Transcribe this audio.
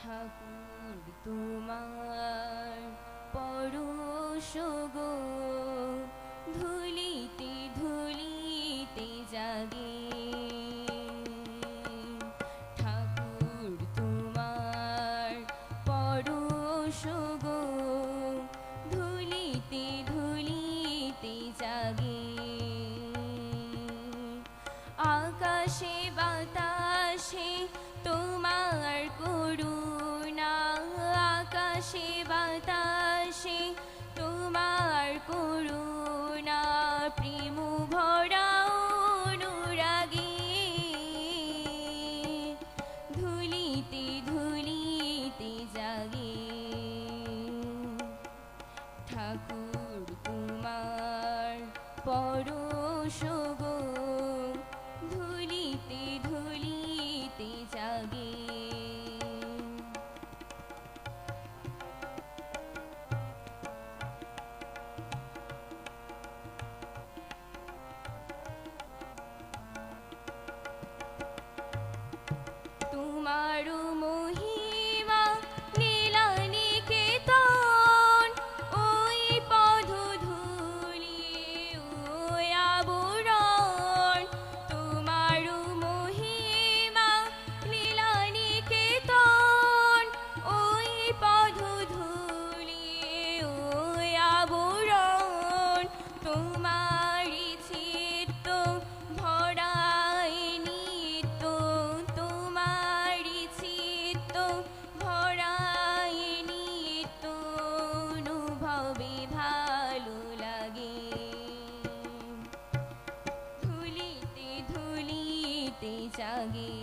ঠাকুর তোমার পরশ গো ধুলিতে ধুলিতে জাগে। ঠাকুর তোমার পরশ গো ধুলিতে ধুলিতে জাগে। আকাশে বাতাসে তোমার করুণা, আকাশে বাতাসে তোমার করুণা, প্রেম ভরা অনুরাগে ধুলিতে ধুলিতে জাগে। ঠাকুর তোমার পরশ গো ধুলিতে ধুলিতে জাগে। তোমার মহিমা নীলা নিকেতন, ওই পদধূলি ওই আবরণ। তোমার মহিমা নীলা নিকেতন, ওই পদধূলি ওই আবরণ। তোমারি চিত্ত ভরায় নিত্য, তোমারি চিত্ত ভরায় নিত্য, অনুভবে ভালো লাগে। ধুলিতে ধুলিতে জাগে।